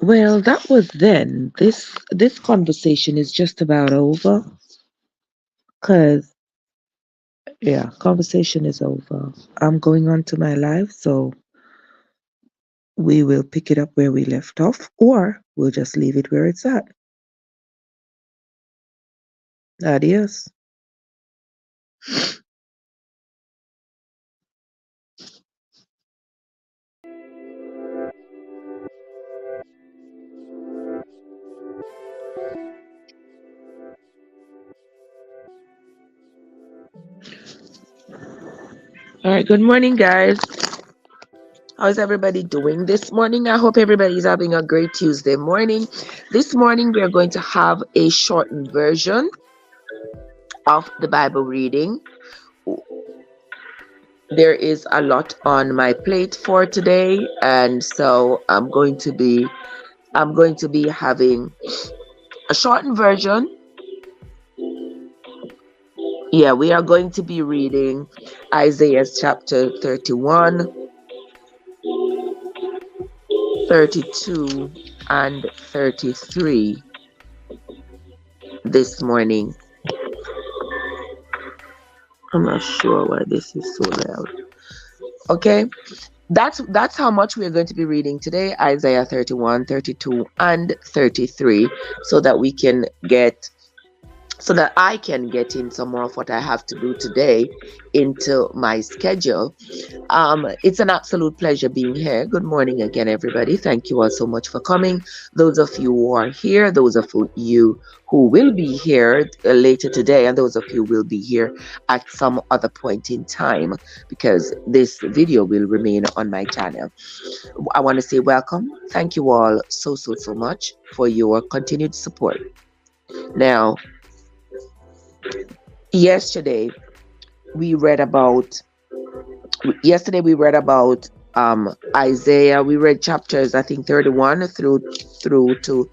Well, that was then. This conversation is just about over. Cause yeah, conversation is over. I'm going on to my life, so we will pick it up where we left off, or we'll just leave it where it's at. Adios. All right. Good morning, guys. How's everybody doing this morning? I hope everybody is having a great Tuesday morning. This morning, we are going to have a shortened version of the Bible reading. There is a lot on my plate for today, and so I'm going to be having a shortened version. Yeah, we are going to be reading Isaiah chapter 31, 32, and 33 this morning. I'm not sure why this is so loud. Okay, that's how much we're going to be reading today, Isaiah 31, 32, and 33, so that we can get so that I can get in some more of what I have to do today into my schedule. It's an absolute pleasure being here. Good morning again, everybody. Thank you all so much for coming. Those of you who are here, those of you who will be here later today, and those of you who will be here at some other point in time, because this video will remain on my channel. I want to say welcome. Thank you all so much for your continued support. Now, yesterday we read about Isaiah. We read chapters, I think, 31 through to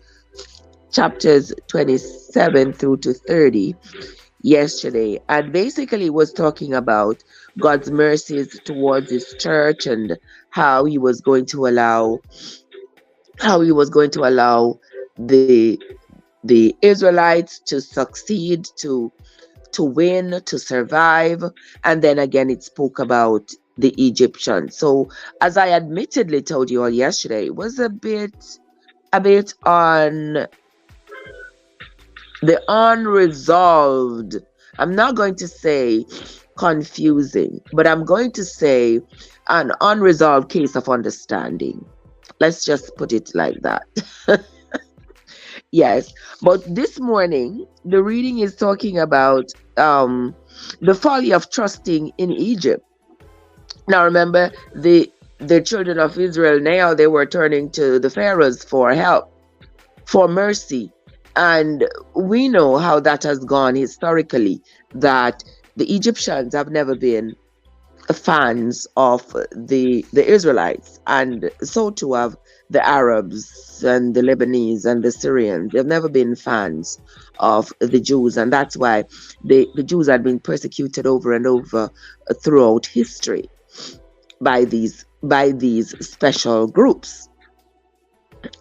chapters 27 through to 30 yesterday, and basically was talking about God's mercies towards his church and how he was going to allow the Israelites to succeed, to win, to survive. And then again, it spoke about the Egyptians. So as I admittedly told you all yesterday, it was a bit on the unresolved. I'm not going to say confusing, but I'm going to say an unresolved case of understanding. Let's just put it like that. Yes, but this morning the reading is talking about the folly of trusting in Egypt. Now remember, the children of Israel, now they were turning to the pharaohs for help, for mercy, and we know how that has gone historically, that the Egyptians have never been fans of the Israelites, and so too have the Arabs and the Lebanese and the Syrians. They've never been fans of the Jews, and that's why the Jews had been persecuted over and over throughout history by these special groups.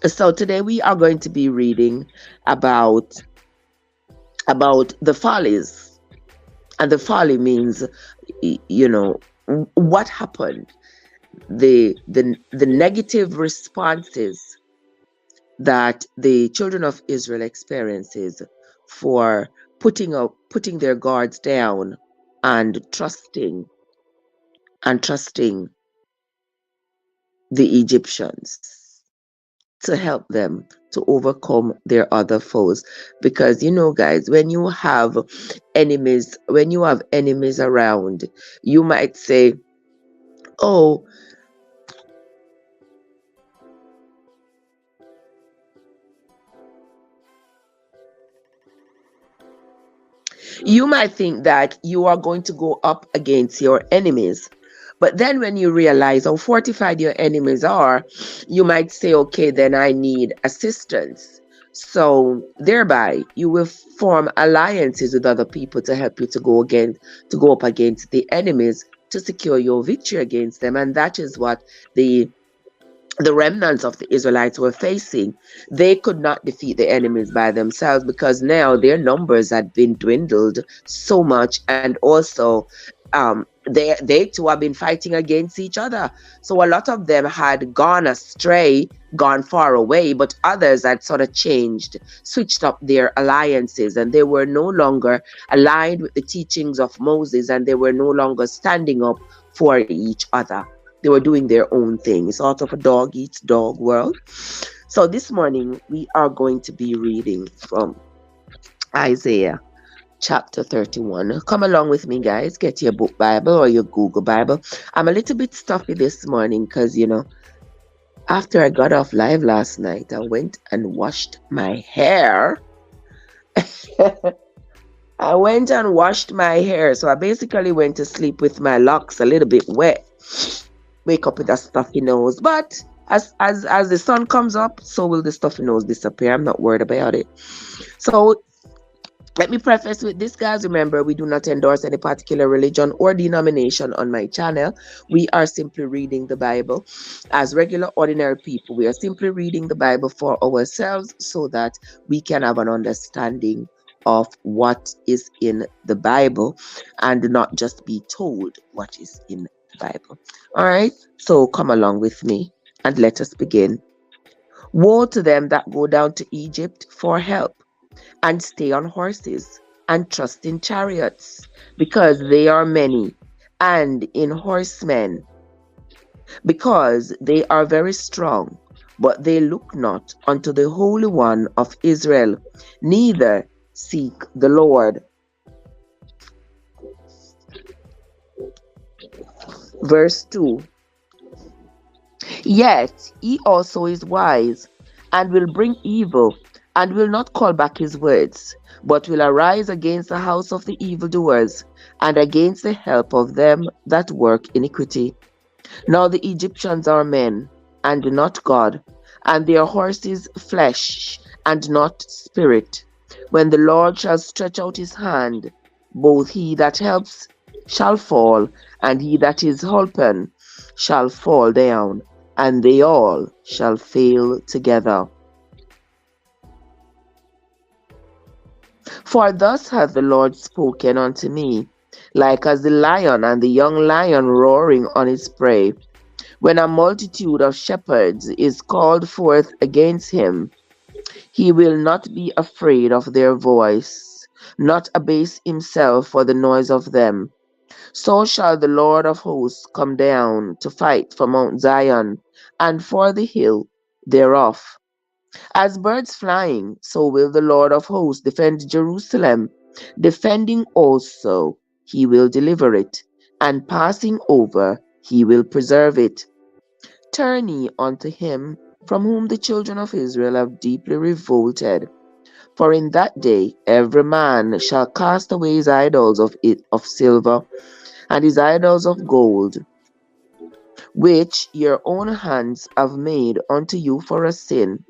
So today we are going to be reading about the follies, and the folly means, you know, what happened, the negative responses that the children of Israel experiences for putting their guards down and trusting the Egyptians to help them to overcome their other foes. Because, you know, guys, when you have enemies around, you might say, oh, you might think that you are going to go up against your enemies. But then when you realize how fortified your enemies are, you might say, okay, then I need assistance. So thereby you will form alliances with other people to help you to go up against the enemies, to secure your victory against them. And that is what the the remnants of the Israelites were facing, they could not defeat the enemies by themselves, because now their numbers had been dwindled so much, and also they too have been fighting against each other. So a lot of them had gone astray, gone far away, but others had sort of changed, switched up their alliances, and they were no longer aligned with the teachings of Moses, and they were no longer standing up for each other. They were doing their own thing. It's sort of a dog eats dog world. So this morning we are going to be reading from Isaiah chapter 31. Come along with me, guys. Get your book Bible or your Google Bible. I'm a little bit stuffy this morning because, after I got off live last night, I went and washed my hair. I went and washed my hair. So I basically went to sleep with my locks a little bit wet. Wake up with a stuffy nose. But as the sun comes up, so will the stuffy nose disappear. I'm not worried about it. So let me preface with this, guys. Remember, we do not endorse any particular religion or denomination on my channel. We are simply reading the Bible as regular, ordinary people. We are simply reading the Bible for ourselves so that we can have an understanding of what is in the Bible and not just be told what is in the Bible. All right, so come along with me and let us begin. Woe to them that go down to Egypt for help, and stay on horses, and trust in chariots, because they are many, and in horsemen, because they are very strong, but they look not unto the Holy One of Israel, neither seek the Lord. Verse 2. Yet he also is wise, and will bring evil, and will not call back his words, but will arise against the house of the evildoers, and against the help of them that work iniquity. Now the Egyptians are men, and not God, and their horses flesh, and not spirit. When the Lord shall stretch out his hand, both he that helps shall fall, and he that is holpen shall fall down, and they all shall fail together. For thus hath the Lord spoken unto me, like as the lion and the young lion roaring on his prey, when a multitude of shepherds is called forth against him. He will not be afraid of their voice, not abase himself for the noise of them. So shall the Lord of hosts come down to fight for Mount Zion, and for the hill thereof. As birds flying, so will the Lord of hosts defend Jerusalem. Defending also, he will deliver it, and passing over, he will preserve it. Turn ye unto him, from whom the children of Israel have deeply revolted. For in that day every man shall cast away his idols of silver, and his idols of gold, which your own hands have made unto you for a sin.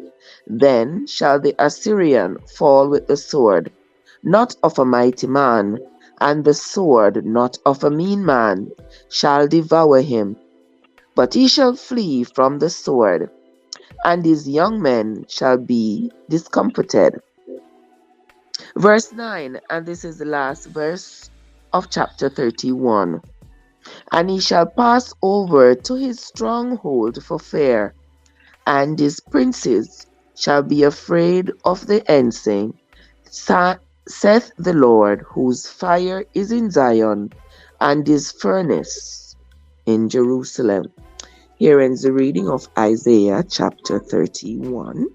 Then shall the Assyrian fall with the sword, not of a mighty man, and the sword not of a mean man shall devour him. But he shall flee from the sword, and his young men shall be discomfited. Verse 9, and this is the last verse of chapter 31. And he shall pass over to his stronghold for fear, and his princes shall be afraid of the ensign, saith the Lord, whose fire is in Zion, and his furnace in Jerusalem. Here ends the reading of Isaiah chapter 31.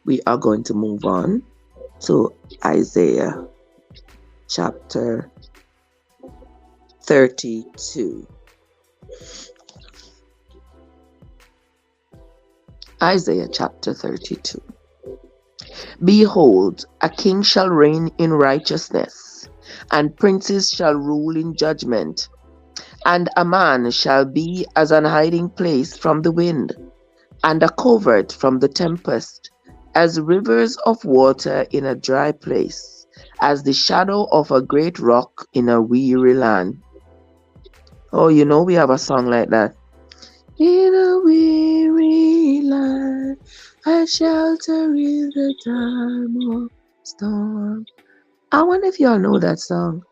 We are going to move on to Isaiah chapter 32. Isaiah chapter 32. Behold, a king shall reign in righteousness, and princes shall rule in judgment. And a man shall be as an hiding place from the wind, and a covert from the tempest, as rivers of water in a dry place, as the shadow of a great rock in a weary land. Oh, we have a song like that. In a weary shelter in the time of storm. I wonder if y'all know that song.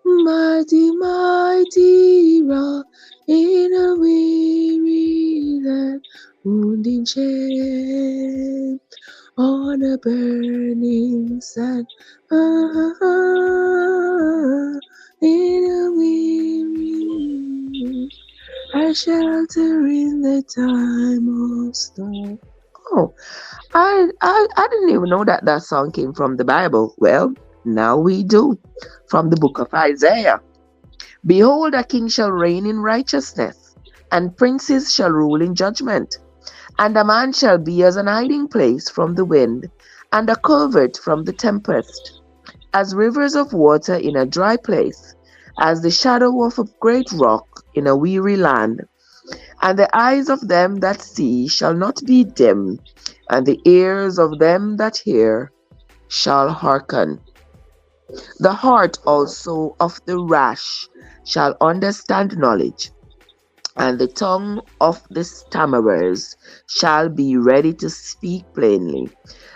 Mighty, mighty rock in a weary land, wounding chain on a burning sand. In a weary, I shelter in the time of storm. Oh, I didn't even know that that song came from the Bible. Well, now we do. From the book of Isaiah. Behold, a king shall reign in righteousness, and princes shall rule in judgment. And a man shall be as an hiding place from the wind, and a covert from the tempest, as rivers of water in a dry place, as the shadow of a great rock in a weary land. And the eyes of them that see shall not be dim, and the ears of them that hear shall hearken. The heart also of the rash shall understand knowledge, and the tongue of the stammerers shall be ready to speak plainly.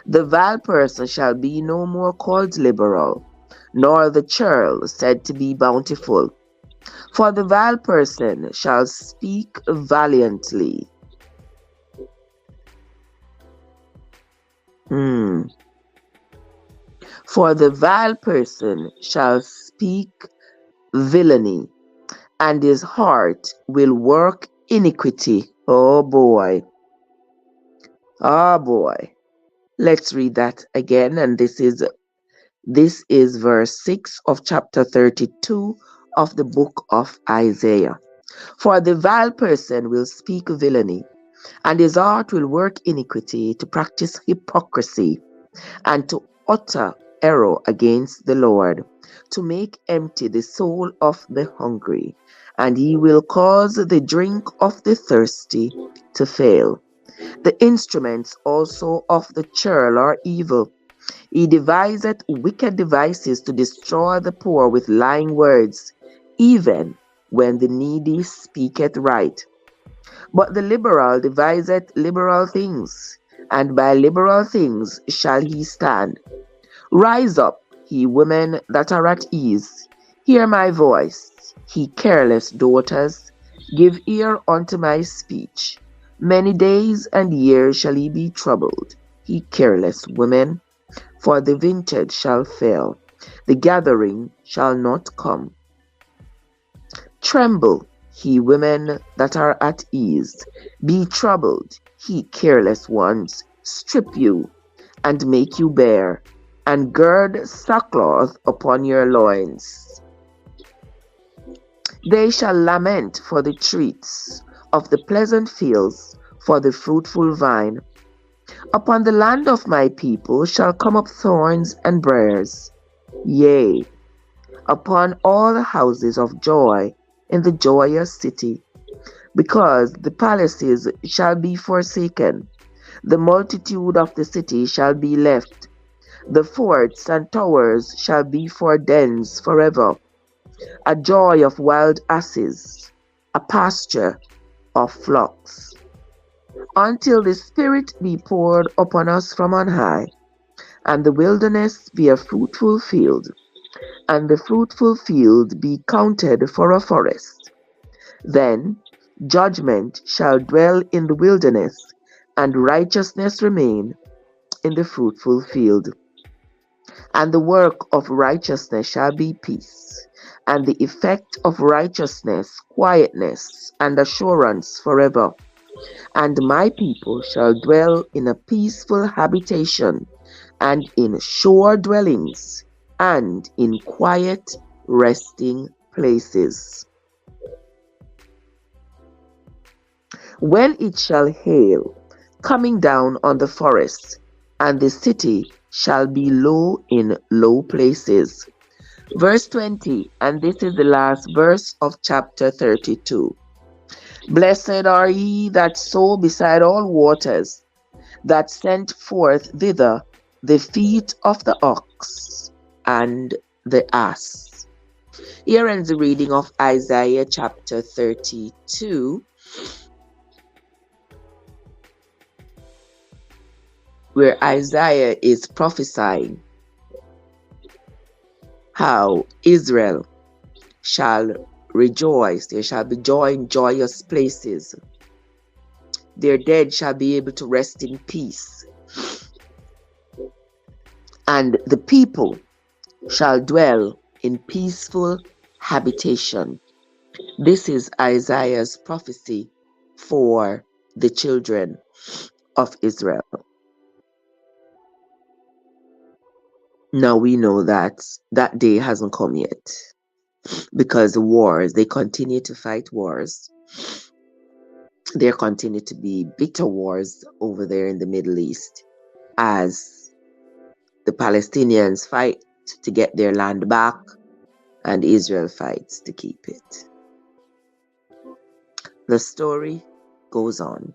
The vile person shall be no more called liberal, nor the churl said to be bountiful. For the vile person shall speak valiantly. For the vile person shall speak villainy, and his heart will work iniquity. Oh boy. Oh boy. Let's read that again. And this is verse 6 of chapter 32 of the book of Isaiah. For the vile person will speak villainy, and his heart will work iniquity, to practice hypocrisy, and to utter error against the Lord, to make empty the soul of the hungry, and he will cause the drink of the thirsty to fail. The instruments also of the churl are evil. He deviseth wicked devices to destroy the poor with lying words, even when the needy speaketh right. But the liberal deviseth liberal things, and by liberal things shall he stand. Rise up, ye women that are at ease, hear my voice, ye careless daughters, give ear unto my speech. Many days and years shall he be troubled, ye careless women, for the vintage shall fail, the gathering shall not come. Tremble, ye women that are at ease, be troubled, ye careless ones, strip you, and make you bare, and gird sackcloth upon your loins. They shall lament for the trees of the pleasant fields, for the fruitful vine. Upon the land of my people shall come up thorns and briars, yea, upon all the houses of joy in the joyous city, because the palaces shall be forsaken, the multitude of the city shall be left, the forts and towers shall be for dens forever, a joy of wild asses, a pasture of flocks. Until the Spirit be poured upon us from on high, and the wilderness be a fruitful field, and the fruitful field be counted for a forest. Then judgment shall dwell in the wilderness, and righteousness remain in the fruitful field. And the work of righteousness shall be peace, and the effect of righteousness quietness and assurance forever. And my people shall dwell in a peaceful habitation, and in sure dwellings, and in quiet resting places. When it shall hail, coming down on the forest, and the city shall be low in low places. Verse 20, and this is the last verse of chapter 32. Blessed are ye that sow beside all waters, that sent forth thither the feet of the ox and the ass. Here ends the reading of Isaiah chapter 32. where Isaiah is prophesying how Israel shall rejoice. There shall be joy in joyous places. Their dead shall be able to rest in peace. And the people shall dwell in peaceful habitation. This is Isaiah's prophecy for the children of Israel. Now we know that that day hasn't come yet, because the wars, they continue to fight wars. There continue to be bitter wars over there in the Middle East as the Palestinians fight to get their land back and Israel fights to keep it. The story goes on.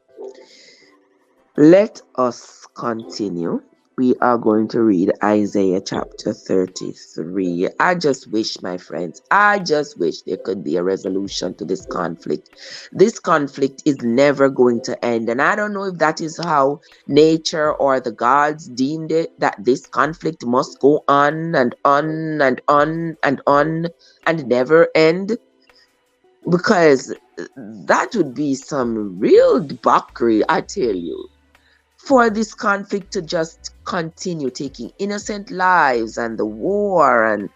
Let us continue. We are going to read Isaiah chapter 33. I just wish, my friends, there could be a resolution to this conflict. This conflict is never going to end. And I don't know if that is how nature or the gods deemed it, that this conflict must go on and on and on and on and never end. Because that would be some real debauchery, I tell you. For this conflict to just continue taking innocent lives and the war, and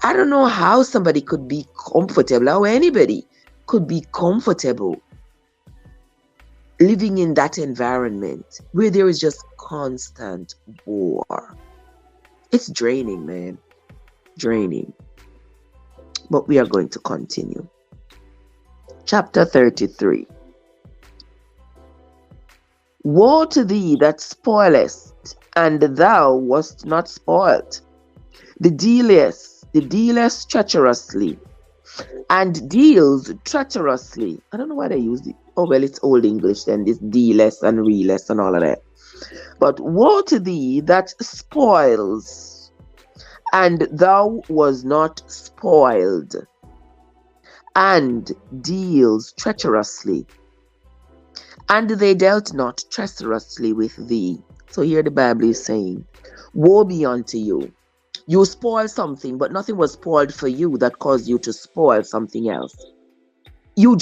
I don't know how somebody could be comfortable, how anybody could be comfortable living in that environment where there is just constant war. It's draining, man. Draining. But we are going to continue. Chapter 33. Woe to thee that spoilest, and thou wast not spoiled. The dealest treacherously, and deals treacherously. I don't know why they use it. Oh, well, it's Old English then, this dealest and realest and all of that. But woe to thee that spoils, and thou was not spoiled, and deals treacherously, and they dealt not treacherously with thee. So here the Bible is saying, woe be unto you. You spoil something, but nothing was spoiled for you that caused you to spoil something else. You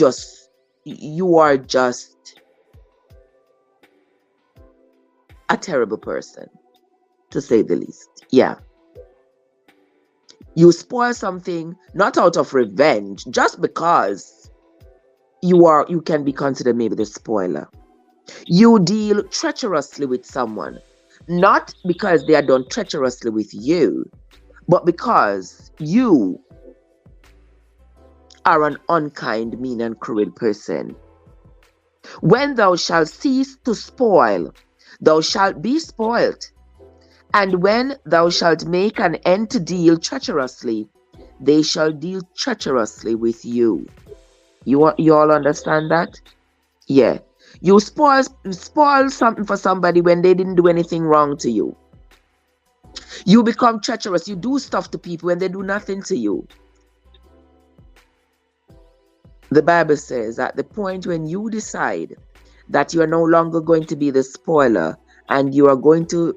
are just a terrible person, to say the least. Yeah. You spoil something not out of revenge, just because you can be considered maybe the spoiler. You deal treacherously with someone, not because they are done treacherously with you, but because you are an unkind, mean, and cruel person. When thou shalt cease to spoil, thou shalt be spoiled. And when thou shalt make an end to deal treacherously, they shall deal treacherously with you. You all understand that? Yeah. You spoil something for somebody when they didn't do anything wrong to you. You become treacherous. You do stuff to people when they do nothing to you. The Bible says at the point when you decide that you are no longer going to be the spoiler and you are going to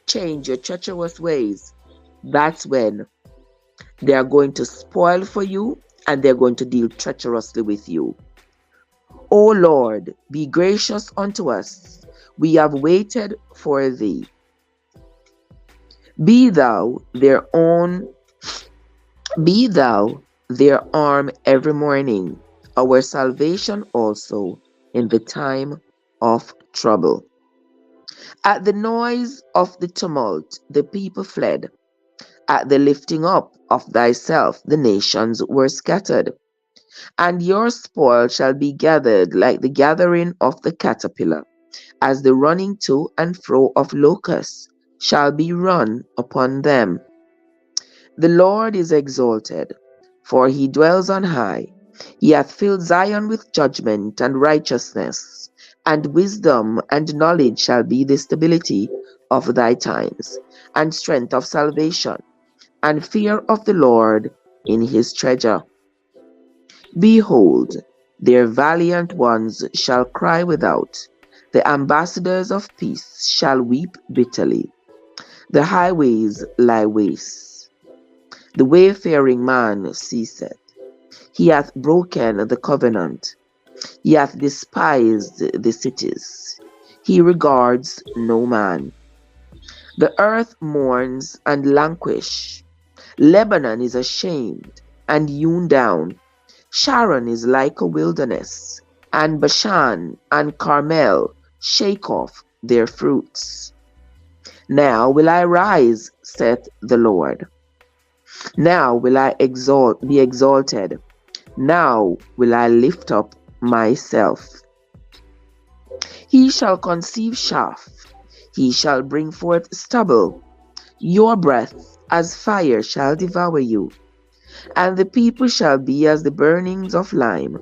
change your treacherous ways, that's when they are going to spoil for you and they're going to deal treacherously with you. O Lord, be gracious unto us. We have waited for thee. Be thou their arm every morning, our salvation also in the time of trouble. At the noise of the tumult, the people fled. At the lifting up of thyself, the nations were scattered. And your spoil shall be gathered like the gathering of the caterpillar, as the running to and fro of locusts shall be run upon them. The Lord is exalted, for he dwells on high. He hath filled Zion with judgment and righteousness, and wisdom and knowledge shall be the stability of thy times, and strength of salvation, and fear of the Lord in his treasure. Behold, their valiant ones shall cry without, The ambassadors of peace shall weep bitterly. The highways lie waste. The wayfaring man ceaseth. He hath broken the covenant. He hath despised the cities. He regards no man. The earth mourns and languish. Lebanon is ashamed and hewn down. Sharon is like a wilderness, and Bashan and Carmel shake off their fruits. Now will I rise, saith the Lord. Now will I be exalted. Now will I lift up myself. He shall conceive chaff. He shall bring forth stubble. Your breath as fire shall devour you. And the people shall be as the burnings of lime.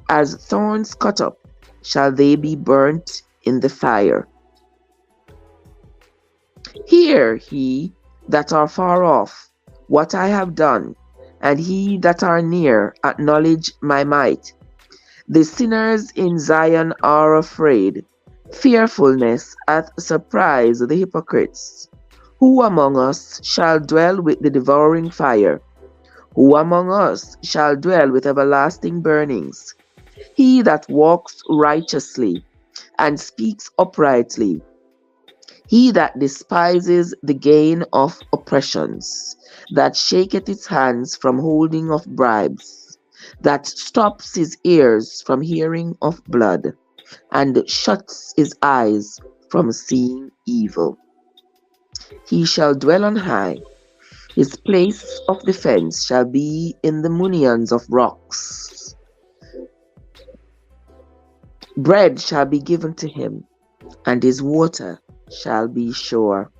As thorns cut up shall they be burnt in the fire. Hear, ye that are far off, what I have done, and ye that are near acknowledge my might. The sinners in Zion are afraid. Fearfulness hath surprised the hypocrites. Who among us shall dwell with the devouring fire? Who among us shall dwell with everlasting burnings? He that walks righteously and speaks uprightly, he that despises the gain of oppressions, that shaketh his hands from holding of bribes, that stops his ears from hearing of blood, and shuts his eyes from seeing evil. He shall dwell on high. His place of defense shall be in the munions of rocks. Bread shall be given to him, and his water shall be sure.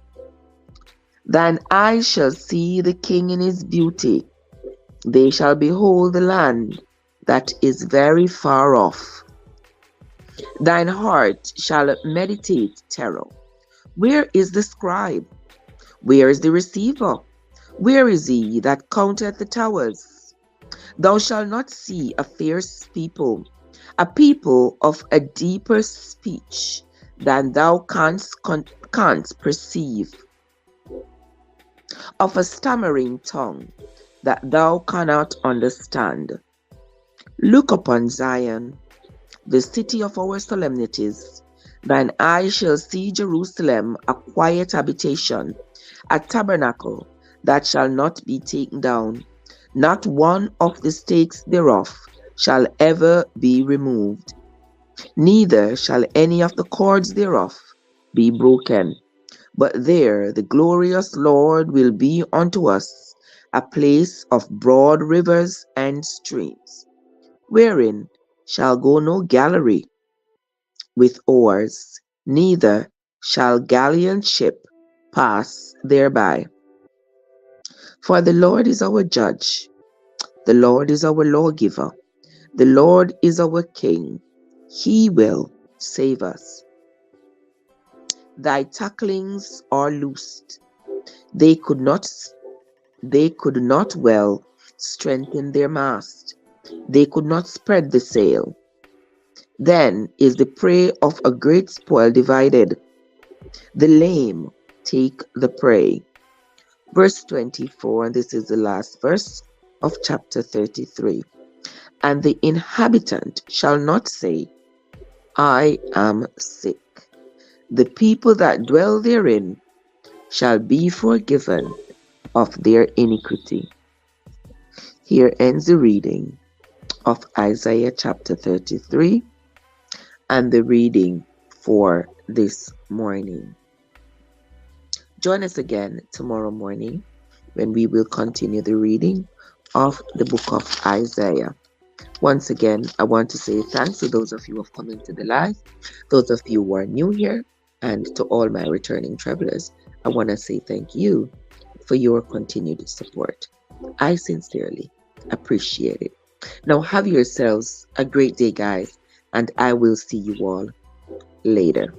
Thine eyes shall see the king in his beauty. They shall behold the land that is very far off. Thine heart shall meditate terror. Where is the scribe? Where is the receiver? Where is he that counteth the towers? Thou shalt not see a fierce people, a people of a deeper speech than thou canst perceive, of a stammering tongue that thou cannot understand. Look upon Zion, the city of our solemnities. Thine eye shall see Jerusalem, a quiet habitation, a tabernacle that shall not be taken down. Not one of the stakes thereof shall ever be removed, neither shall any of the cords thereof be broken. But there the glorious Lord will be unto us a place of broad rivers and streams, wherein shall go no galley with oars, neither shall galleon ship pass thereby. For the Lord is our judge, the Lord is our lawgiver, the Lord is our king. He will save us. Thy tacklings are loosed. They could not well strengthen their mast. They could not spread the sail. Then is the prey of a great spoil divided. The lame take the prey. Verse 24, and this is the last verse of chapter 33. And the inhabitant shall not say, I am sick. The people that dwell therein shall be forgiven of their iniquity. Here ends the reading of Isaiah chapter 33 and the reading for this morning. Join us again tomorrow morning when we will continue the reading of the book of Isaiah. Once again, I want to say thanks to those of you who have come into the live, those of you who are new here, and to all my returning travelers. I want to say thank you for your continued support. I sincerely appreciate it. Now have yourselves a great day, guys, and I will see you all later.